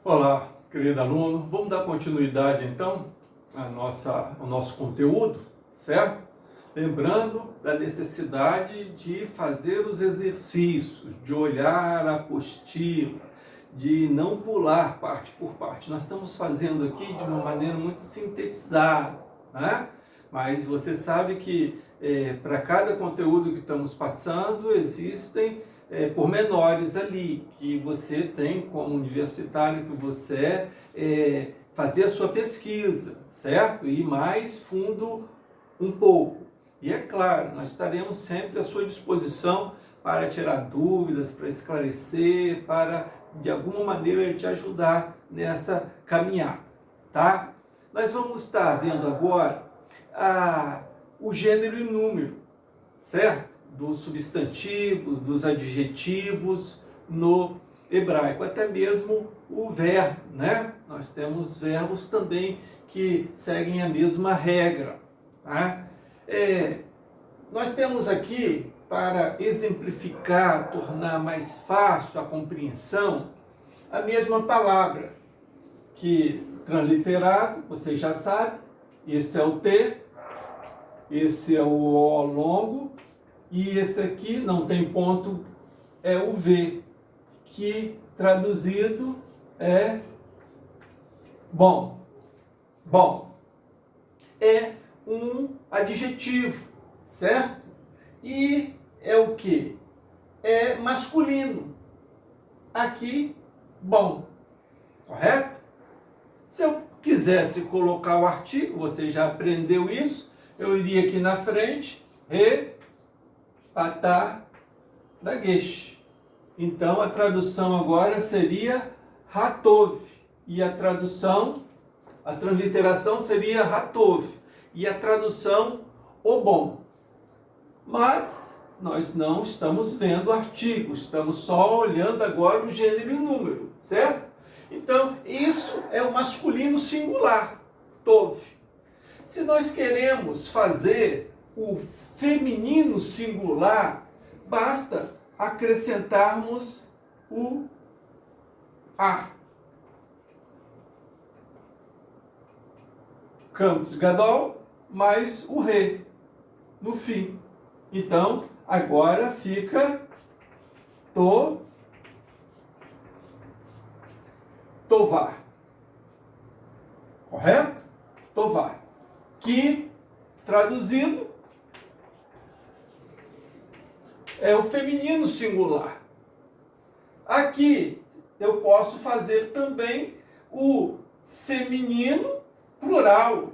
Olá, querido aluno. Vamos dar continuidade então ao nosso conteúdo, certo? Lembrando da necessidade de fazer os exercícios, de olhar a apostila, de não pular parte por parte. Nós estamos fazendo aqui de uma maneira muito sintetizada, né? Mas você sabe que para cada conteúdo que estamos passando existem pormenores ali, que você tem como universitário que você fazer a sua pesquisa, certo? E ir mais fundo um pouco. E é claro, nós estaremos sempre à sua disposição para tirar dúvidas, para esclarecer, para de alguma maneira te ajudar nessa caminhada, tá? Nós vamos estar vendo agora o gênero e número, certo? Dos substantivos, dos adjetivos no hebraico, até mesmo o verbo, né? Nós temos verbos também que seguem a mesma regra, tá? Nós temos aqui, para exemplificar, tornar mais fácil a compreensão, a mesma palavra, que transliterado, você já sabe, esse é o T, esse é o O longo, e esse aqui, não tem ponto, é o V, que traduzido é bom. Bom. É um adjetivo, certo? E é o que? É masculino. Aqui, bom. Correto? Se eu quisesse colocar o artigo, você já aprendeu isso, eu iria aqui na frente, Patadagesh. Então, a tradução agora seria Hatov. E a transliteração seria Hatov. E a tradução, o bom. Mas nós não estamos vendo o artigo, estamos só olhando agora o gênero e o número, certo? Então, isso é o masculino singular, Tov. Se nós queremos fazer o feminino singular, basta acrescentarmos o A. Campos Gadol mais o Re no fim. Então, agora fica Tovar. Correto? Tovar. Que, traduzindo, é o feminino singular. Aqui eu posso fazer também o feminino plural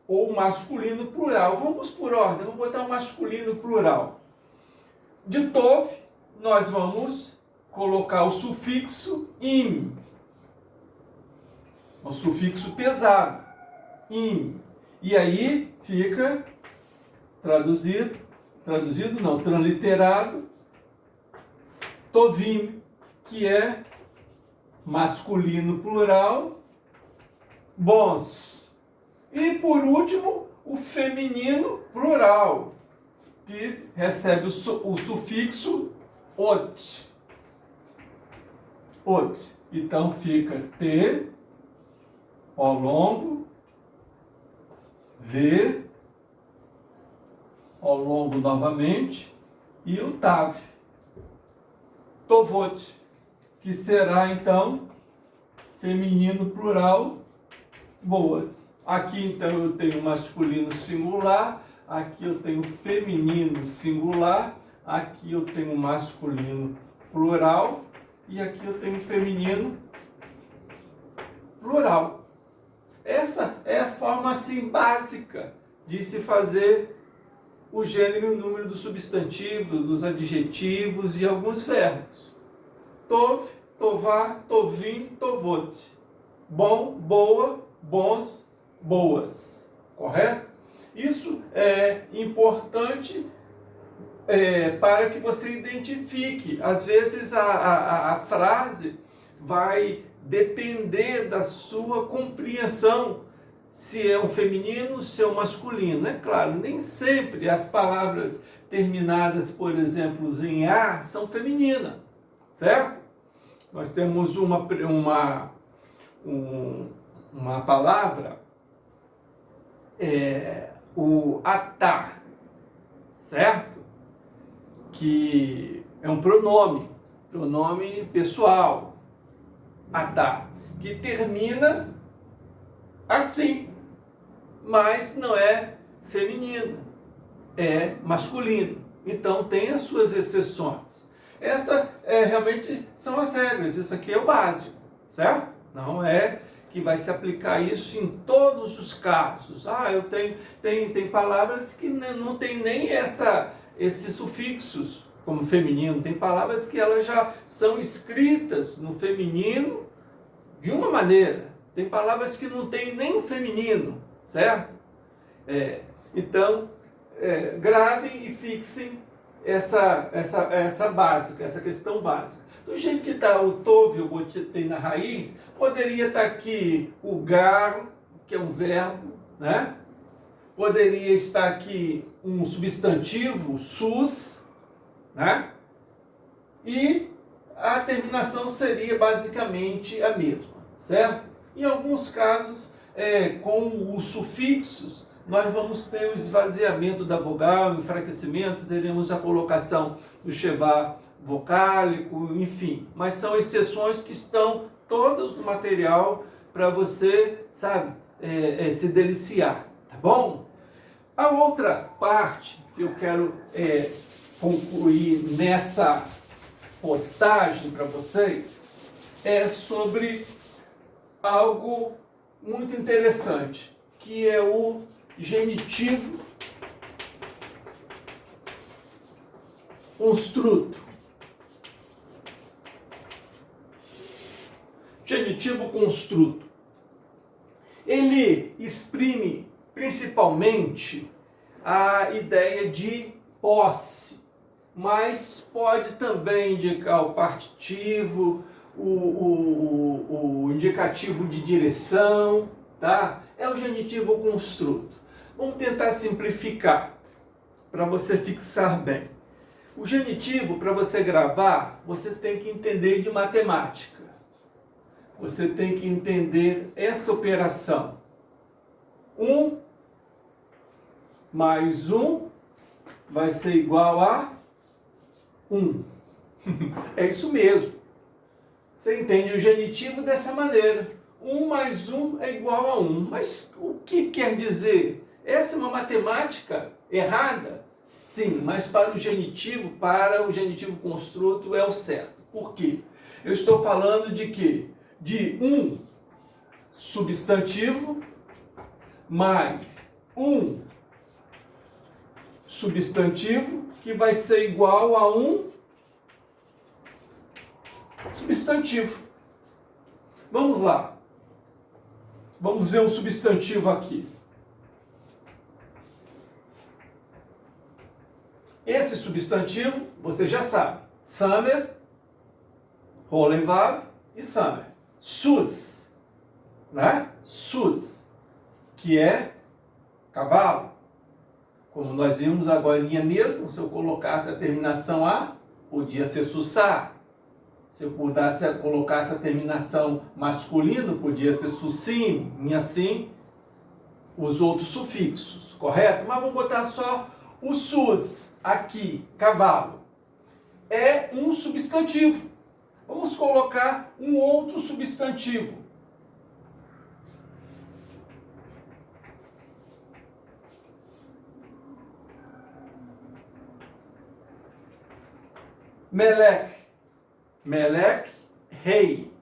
ou masculino plural. Vamos por ordem, vamos botar o masculino plural. De Tov, nós vamos colocar o sufixo im. O sufixo pesado, im. E aí fica transliterado, Tovim, que é masculino plural, bons. E por último, o feminino plural, que recebe o sufixo ot. Ot. Então fica T, O longo, V, O longo novamente, e o Tav. Tovot, que será então feminino plural, boas. Aqui então eu tenho masculino singular, aqui eu tenho feminino singular, aqui eu tenho masculino plural e aqui eu tenho feminino plural. Essa é a forma assim básica de se fazer o gênero e o número dos substantivos, dos adjetivos e alguns verbos. Tov, tová, tovim, tovot. Bom, boa, bons, boas. Correto? Isso é importante para que você identifique. Às vezes a frase vai depender da sua compreensão, se é um feminino, se é um masculino. É claro, nem sempre as palavras terminadas, por exemplo, em A, são femininas, certo? Nós temos uma uma palavra, o atá, certo? Que é um pronome pessoal, atá, que termina assim, mas não é feminino, é masculino. Então tem as suas exceções. Essa realmente são as regras, isso aqui é o básico, certo? Não é que vai se aplicar isso em todos os casos. Eu tem palavras que não tem nem esses sufixos como feminino. Tem palavras que elas já são escritas no feminino de uma maneira. Tem palavras que não tem nem o feminino, certo? Então, gravem e fixem essa básica, essa questão básica. Do jeito que está o tove, o tem na raiz, poderia estar aqui o gar, que é um verbo, né? Poderia estar aqui um substantivo, sus, né? E a terminação seria basicamente a mesma, certo? Em alguns casos, com os sufixos, nós vamos ter o esvaziamento da vogal, o enfraquecimento, teremos a colocação do chevá vocálico, enfim. Mas são exceções que estão todas no material para você, sabe, se deliciar, tá bom? A outra parte que eu quero concluir nessa postagem para vocês é sobre algo muito interessante, que é o genitivo construto. Genitivo construto. Ele exprime principalmente a ideia de posse, mas pode também indicar o partitivo, o indicativo de direção, tá? É o genitivo construto. Vamos tentar simplificar para você fixar bem. O genitivo, para você gravar, você tem que entender de matemática. Você tem que entender essa operação. 1 mais 1 vai ser igual a 1. É isso mesmo. Você entende o genitivo dessa maneira. 1 mais 1 é igual a 1. Mas o que quer dizer? Essa é uma matemática errada? Sim, mas para o genitivo construto é o certo. Por quê? Eu estou falando de quê? De um substantivo mais um substantivo que vai ser igual a um substantivo. Vamos lá. Vamos ver um substantivo aqui. Esse substantivo, você já sabe. Summer, Rolenvav e Summer. Sus, né? Sus, que é cavalo. Como nós vimos agora mesmo, se eu colocasse a terminação A, podia ser sussar. Se eu colocasse a terminação masculino, podia ser sussim, e assim os outros sufixos, correto? Mas vamos botar só o sus aqui, cavalo. É um substantivo. Vamos colocar um outro substantivo. Melech. Melech, rei.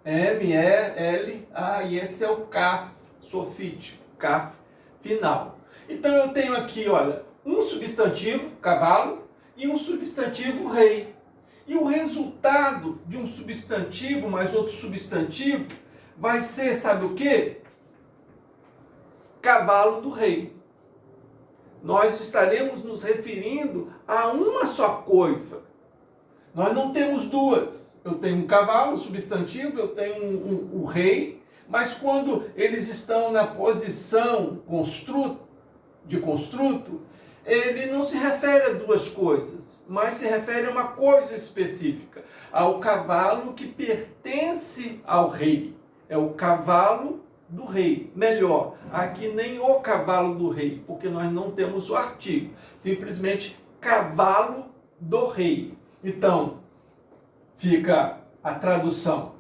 M-E-L-A, e esse é o kaf sofítico, kaf final. Então eu tenho aqui, olha, um substantivo, cavalo, e um substantivo, rei. E o resultado de um substantivo mais outro substantivo vai ser, sabe o quê? Cavalo do rei. Nós estaremos nos referindo a uma só coisa. Nós não temos duas. Eu tenho um cavalo, substantivo, eu tenho o rei, mas quando eles estão na posição de construto, ele não se refere a duas coisas, mas se refere a uma coisa específica, ao cavalo que pertence ao rei. é o cavalo do rei. Melhor, aqui nem o cavalo do rei, porque nós não temos o artigo. Simplesmente cavalo do rei. Então, fica a tradução,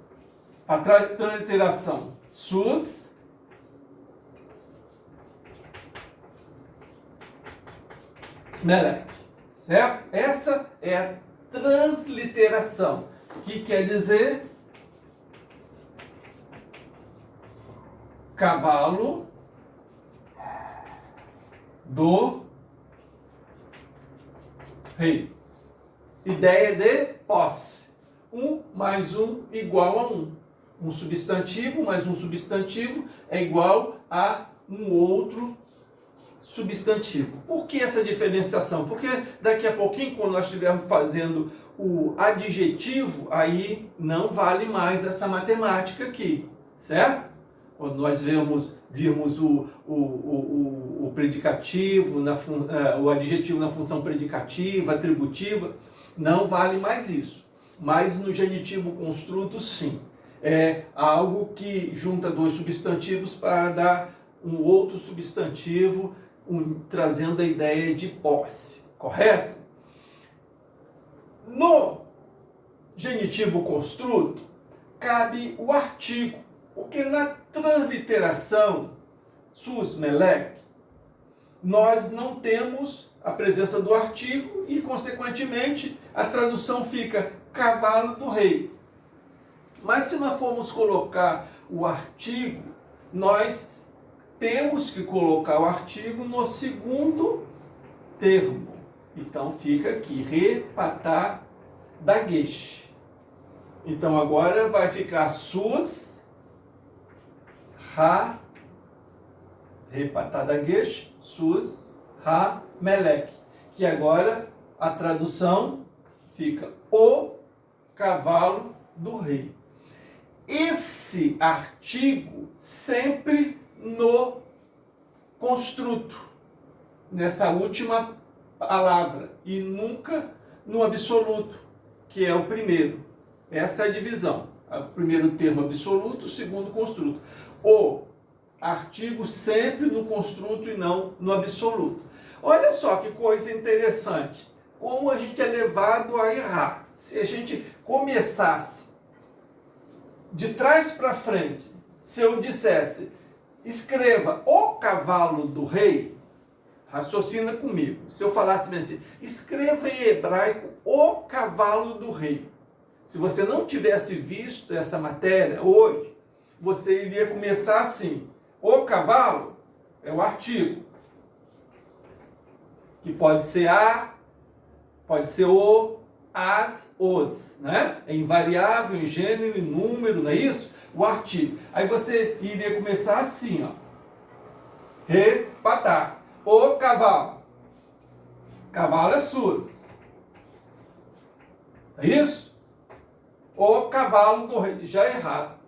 a transliteração sus Melec, certo? Essa é a transliteração, que quer dizer cavalo do rei. Ideia de posse. 1 mais 1 igual a 1. Um substantivo mais um substantivo é igual a um outro substantivo. Por que essa diferenciação? Porque daqui a pouquinho, quando nós estivermos fazendo o adjetivo, aí não vale mais essa matemática aqui, certo? Quando nós virmos o predicativo, o adjetivo na função predicativa, atributiva, não vale mais isso. Mas no genitivo construto, sim. É algo que junta dois substantivos para dar um outro substantivo, trazendo a ideia de posse, correto? No genitivo construto, cabe o artigo, porque na transliteração sus melec, nós não temos a presença do artigo e, consequentemente, a tradução fica cavalo do rei. Mas se nós formos colocar o artigo, nós temos que colocar o artigo no segundo termo. Então fica aqui, repatar da gueixe. Então agora vai ficar sus, ra, repatar da gueixe, sus, ra, melec. Que agora a tradução fica o cavalo do rei. Esse artigo sempre no construto, nessa última palavra, e nunca no absoluto, que é o primeiro. Essa é a divisão. O primeiro termo absoluto, o segundo construto. O artigo sempre no construto e não no absoluto. Olha só que coisa interessante. Como a gente é levado a errar. Se a gente começasse de trás para frente, se eu dissesse escreva o cavalo do rei, raciocina comigo. Se eu falasse assim, escreva em hebraico o cavalo do rei. Se você não tivesse visto essa matéria hoje, você iria começar assim. O cavalo é o artigo, que pode ser a, pode ser o, as, os, né? É invariável, em gênero, em número, não é isso? O artigo. Aí você iria começar assim, ó. Repatar. O cavalo. Cavalo é sus. É isso? O cavalo do rei. Já é errado.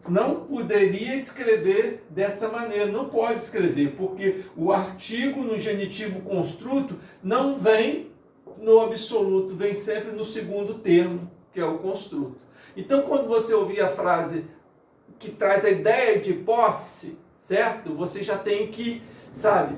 Não poderia escrever dessa maneira. Não pode escrever, porque o artigo no genitivo construto não vem no absoluto, vem sempre no segundo termo, que é o construto. Então, quando você ouvir a frase que traz a ideia de posse, certo? Você já tem que, sabe,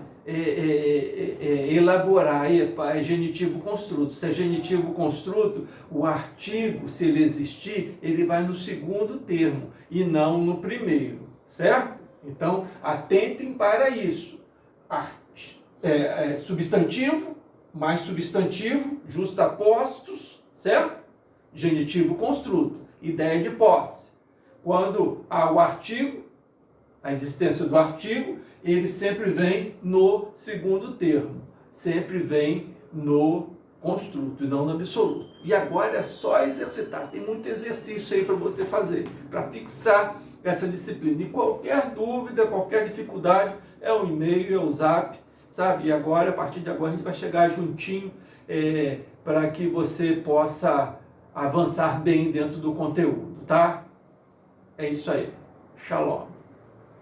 elaborar. É genitivo construto. Se é genitivo construto, o artigo, se ele existir, ele vai no segundo termo e não no primeiro, certo? Então, atentem para isso. Substantivo mais substantivo, justapostos, certo? Genitivo construto. Ideia de posse. Quando há o artigo, a existência do artigo, ele sempre vem no segundo termo. Sempre vem no construto e não no absoluto. E agora é só exercitar. Tem muito exercício aí para você fazer, para fixar essa disciplina. E qualquer dúvida, qualquer dificuldade, é o e-mail, é o zap, sabe? E agora, a partir de agora, a gente vai chegar juntinho para que você possa avançar bem dentro do conteúdo, tá? É isso aí. Shalom.